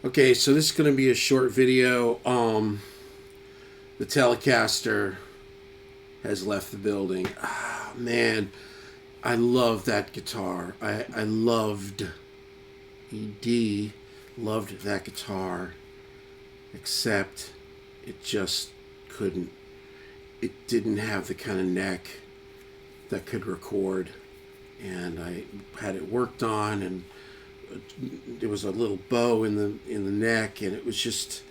Okay, so this is going to be a short video. The Telecaster has left the building. Ah, man, I love that guitar. I loved, ED, loved that guitar, except it just couldn't. It didn't have the kind of neck that could record, and I had it worked on, and there was a little bow in the neck, and it was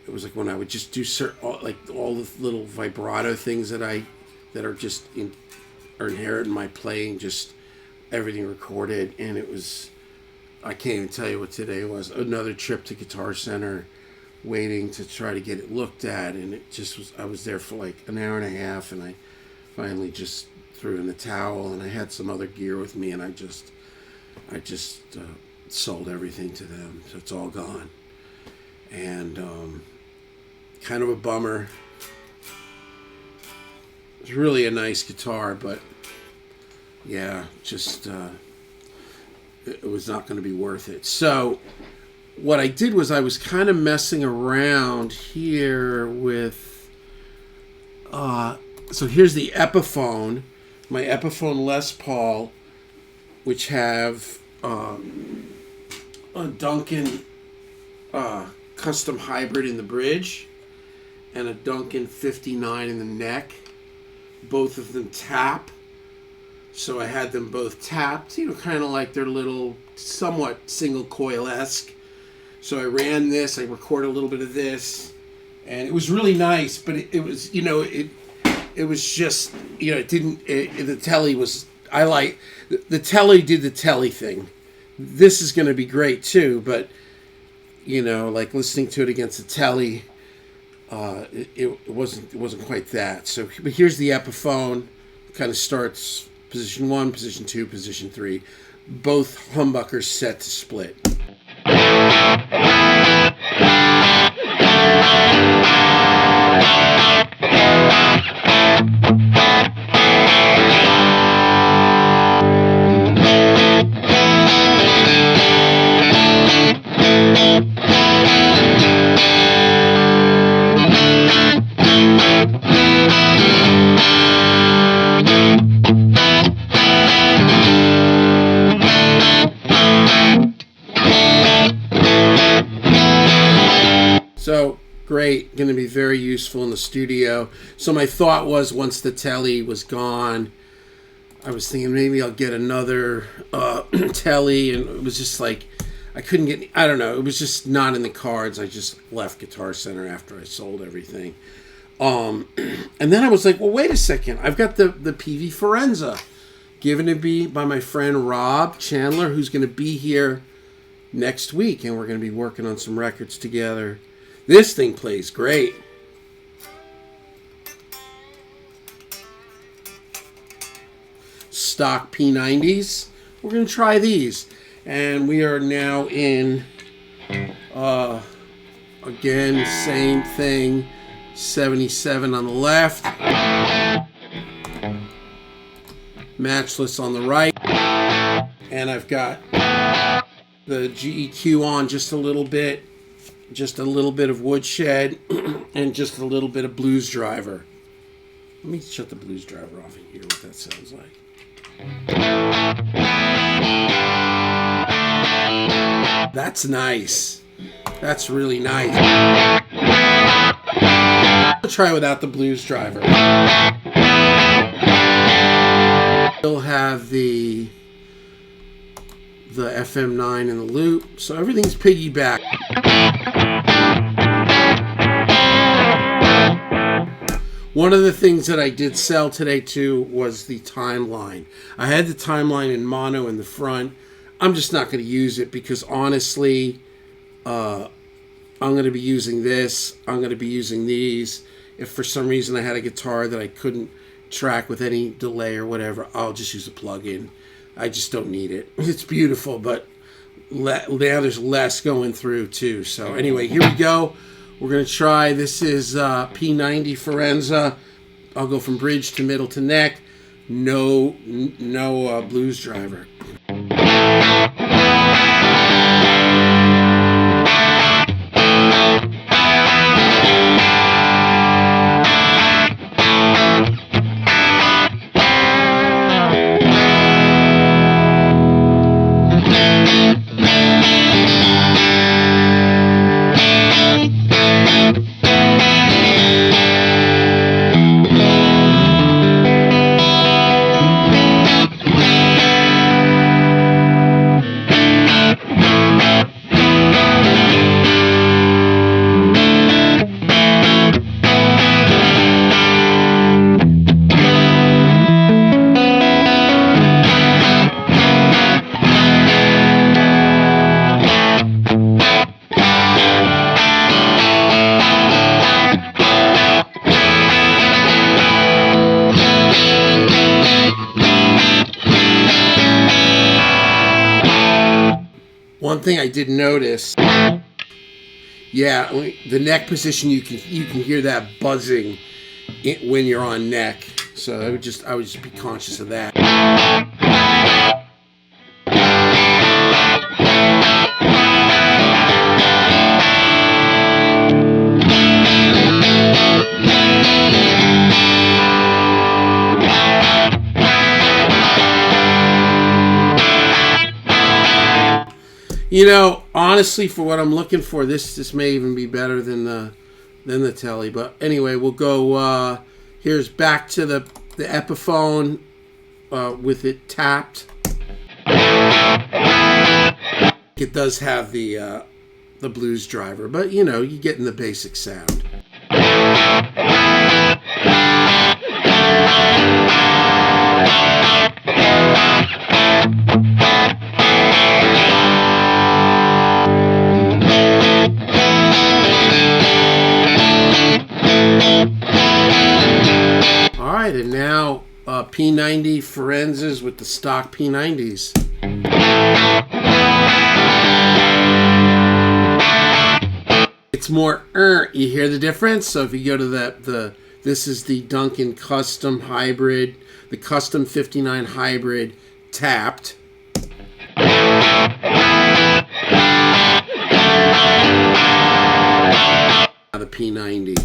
like when I would just do all the little vibrato things that are just are inherent in my playing, just everything recorded, and it was, I can't even tell you what today was. Another trip to Guitar Center, waiting to try to get it looked at, and it just was. I was there for like an hour and a half, and I finally just threw in the towel. And I had some other gear with me, and I just sold everything to them, so it's all gone. And kind of a bummer. It's really a nice guitar, but yeah, just it was not going to be worth it. So what I did was I was kind of messing around here with so here's the Epiphone, my Epiphone Les Paul, which have a Duncan custom hybrid in the bridge and a Duncan 59 in the neck. Both of them tap, so I had them both tapped, kind of like they're little, somewhat single coil-esque. So I ran this, I recorded a little bit of this, and it was really nice, but it was, it was just, it didn't, the Tele was, the Tele did the Tele thing. This is going to be great too, but, like listening to it against the Tele, it wasn't quite that. So, but here's the Epiphone, kind of starts position 1, position 2, position 3, both humbuckers set to split. So great, going to be very useful in the studio. So my thought was, once the Tele was gone, I was thinking maybe I'll get another Tele, and it was just like I couldn't get. I don't know. It was just not in the cards. I just left Guitar Center after I sold everything, and then I was like, well, wait a second. I've got the PV Forenza, given to me by my friend Rob Chandler, who's going to be here next week, and we're going to be working on some records together. This thing plays great. Stock P90s. We're going to try these. And we are now in, again, same thing, 77 on the left. Matchless on the right. And I've got the GEQ on just a little bit. Just a little bit of Woodshed and just a little bit of Blues Driver. Let me shut the Blues Driver off and hear what that sounds like. That's nice. That's really nice. I'll try without the Blues Driver. Still have the FM9 in the loop, so everything's piggyback. One of the things that I did sell today too was the timeline. I had the timeline in mono in the front. I'm just not going to use it because honestly, I'm going to be using this. I'm going to be using these. If for some reason I had a guitar that I couldn't track with any delay or whatever, I'll just use a plug-in. I just don't need it. It's beautiful, but now there's less going through too. So anyway, here we go. We're going to try. This is P90 Forenza. I'll go from bridge to middle to neck. No Blues Driver. one thing I did notice, yeah, the neck position, you can hear that buzzing when you're on neck. So I would just be conscious of that. You know, honestly, for what I'm looking for, this may even be better than the TELE. But anyway, we'll go. Here's back to the Epiphone with it tapped. It does have the blues driver, but you know, you're getting the basic sound. Alright, and now P90 Forenzas with the stock P90s. It's more you hear the difference? So if you go to this is the Duncan Custom Hybrid, the Custom 59 Hybrid tapped. The P90.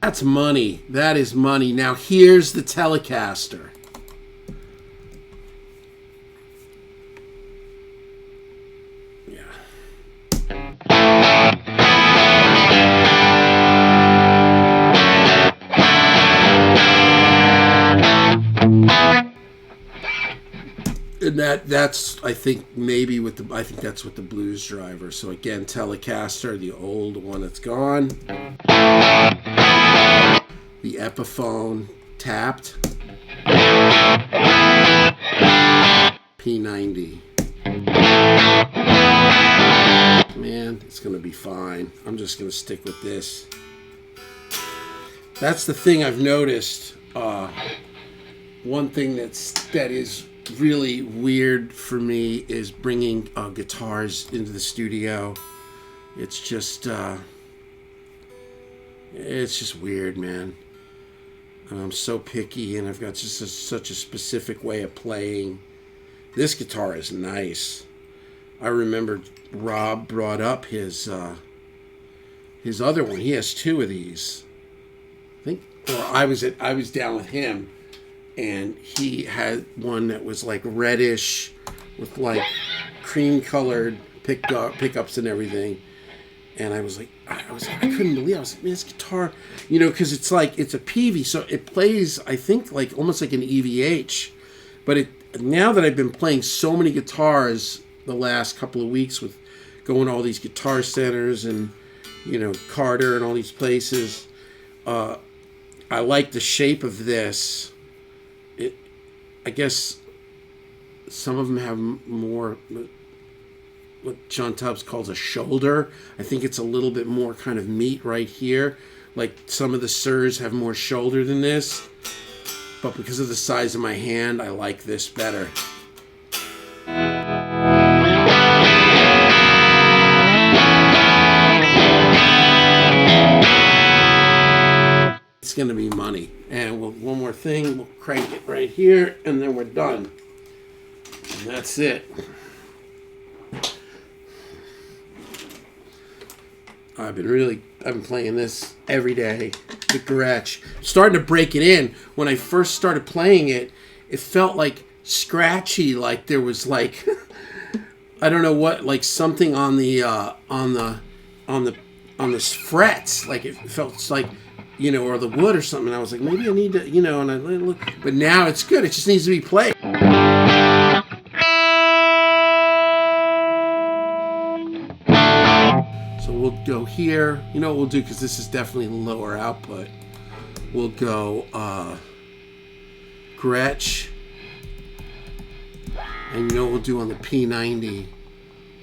That's money. That is money. Now here's the Telecaster. Yeah. And that's I think maybe I think that's with the blues driver. So again, Telecaster, the old one that's gone. The Epiphone tapped. P90. Man, it's gonna be fine. I'm just gonna stick with this. That's the thing I've noticed. One thing that is really weird for me is bringing guitars into the studio. It's just weird, man. I'm so picky, and I've got just such a specific way of playing. This guitar is nice. I remember Rob brought up his other one. He has two of these. I think, or I was down with him, and he had one that was like reddish with like cream colored pickups and everything. And I was like, I couldn't believe it. I was like, man, this guitar, you know, because it's a Peavey, so it plays, I think, like almost like an EVH. But now that I've been playing so many guitars the last couple of weeks with going to all these guitar centers and, you know, Carter and all these places, I like the shape of this. I guess some of them have more what John Tubbs calls a shoulder. I think it's a little bit more kind of meat right here. Like some of the Sirs have more shoulder than this. But because of the size of my hand, I like this better. It's going to be money. And one more thing, we'll crank it right here, and then we're done. And that's it. I've been playing this every day. The Gretsch. Starting to break it in. When I first started playing it, it felt like scratchy, like there was like I don't know what, like something on the frets, like it felt like, you know, or the wood or something. I was like, maybe I need to, you know, and I look, but now it's good. It just needs to be played. So we'll go here. You know what we'll do, because this is definitely lower output. We'll go Gretsch. And you know what we'll do on the P90?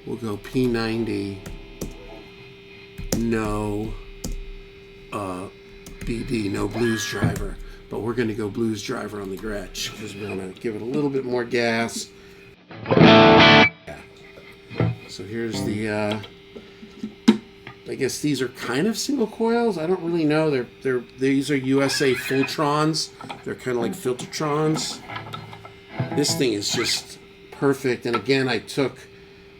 We'll go P90. No. BD, no blues driver. But we're going to go blues driver on the Gretsch because we're going to give it a little bit more gas. Yeah. So here's the, I guess these are kind of single coils. I don't really know. These are USA Fultrons. They're kind of like Filtertrons. This thing is just perfect. And again, I took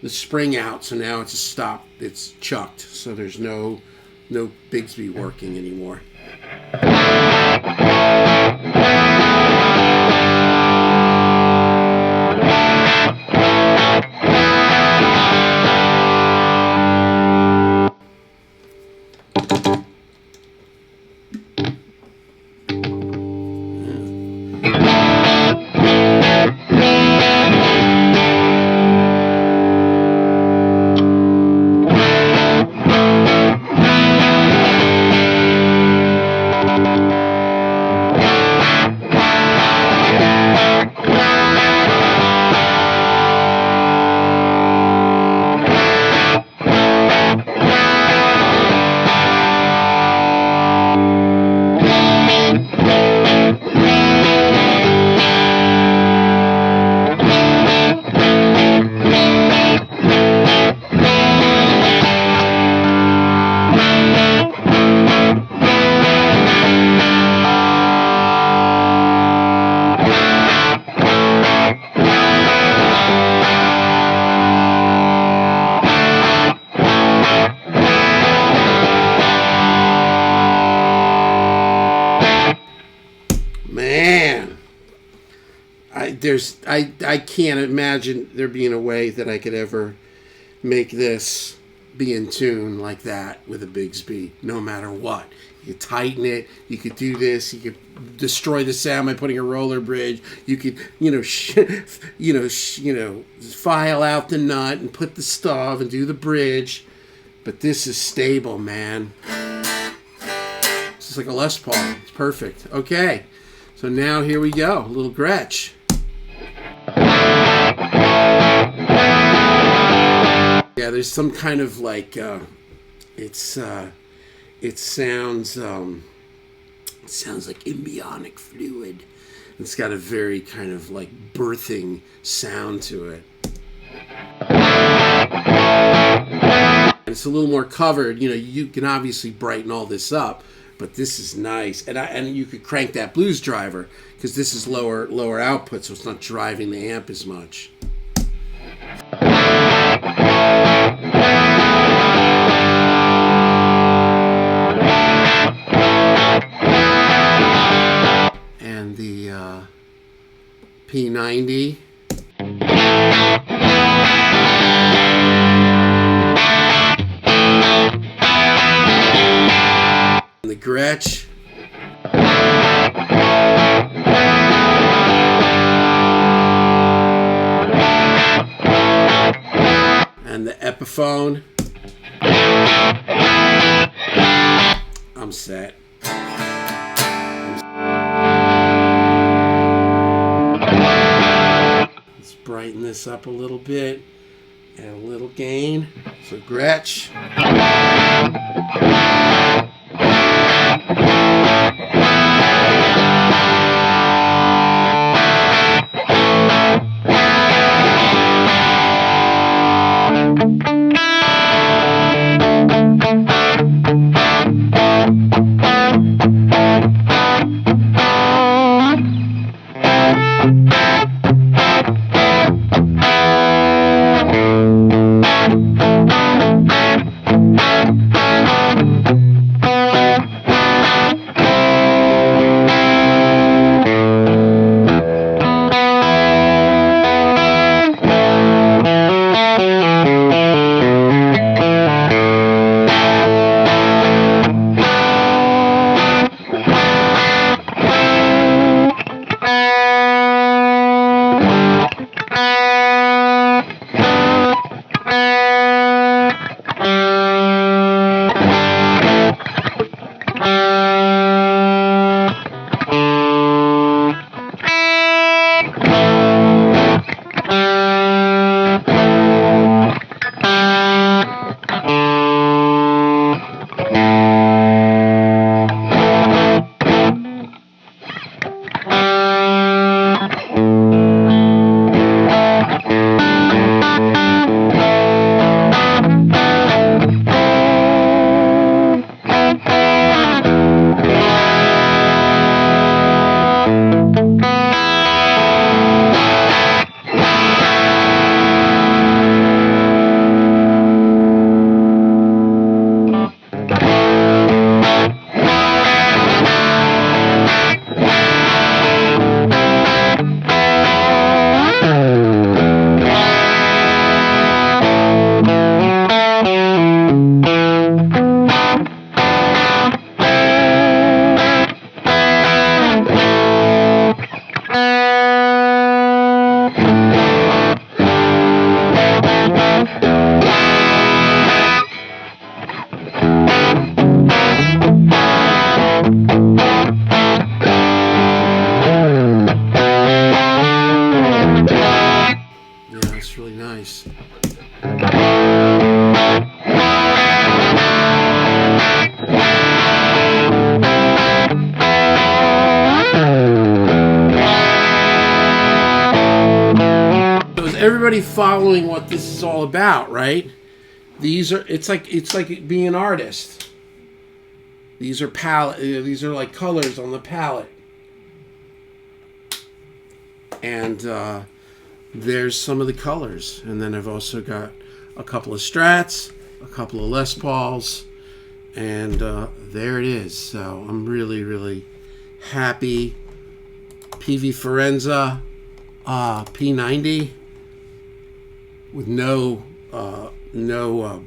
the spring out, so now it's a stop. It's chucked, so there's no Bigsby working anymore. Man, I can't imagine there being a way that I could ever make this be in tune like that with a Bigsby, no matter what. You could tighten it. You could do this. You could destroy the sound by putting a roller bridge. You could, file out the nut and put the stub and do the bridge. But this is stable, man. This is like a Les Paul. It's perfect. Okay. So now here we go, a little Gretsch. Yeah, there's some kind of like it sounds like embryonic fluid. It's got a very kind of like birthing sound to it. And it's a little more covered. You can obviously brighten all this up. But this is nice, and you could crank that blues driver because this is lower output, so it's not driving the amp as much. And the P90. The Gretsch. And the Epiphone. I'm set. Let's brighten this up a little bit. Add a little gain. So Gretsch. everybody following what this is all about, right? It's like being an artist. These are these are like colors on the palette. And there's some of the colors. And then I've also got a couple of Strats, a couple of Les Pauls, and there it is. So I'm really, really happy. PV Forenza P90 with no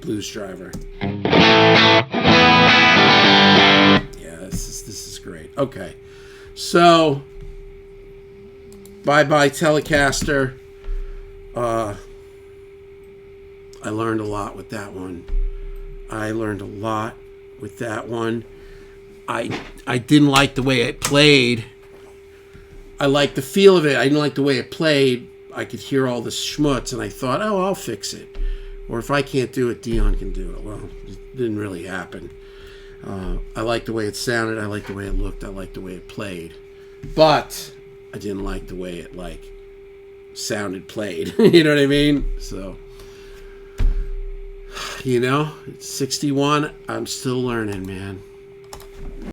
blues driver. Yeah, this is great. Okay, so bye Telecaster. I learned a lot with that one. I didn't like the way it played. I liked the feel of it. I didn't like the way it played. I could hear all the schmutz, and I thought, oh, I'll fix it. Or if I can't do it, Dion can do it. Well, it didn't really happen. I liked the way it sounded. I liked the way it looked. I liked the way it played. But I didn't like the way it, sounded played. You know what I mean? So, it's 61. I'm still learning, man.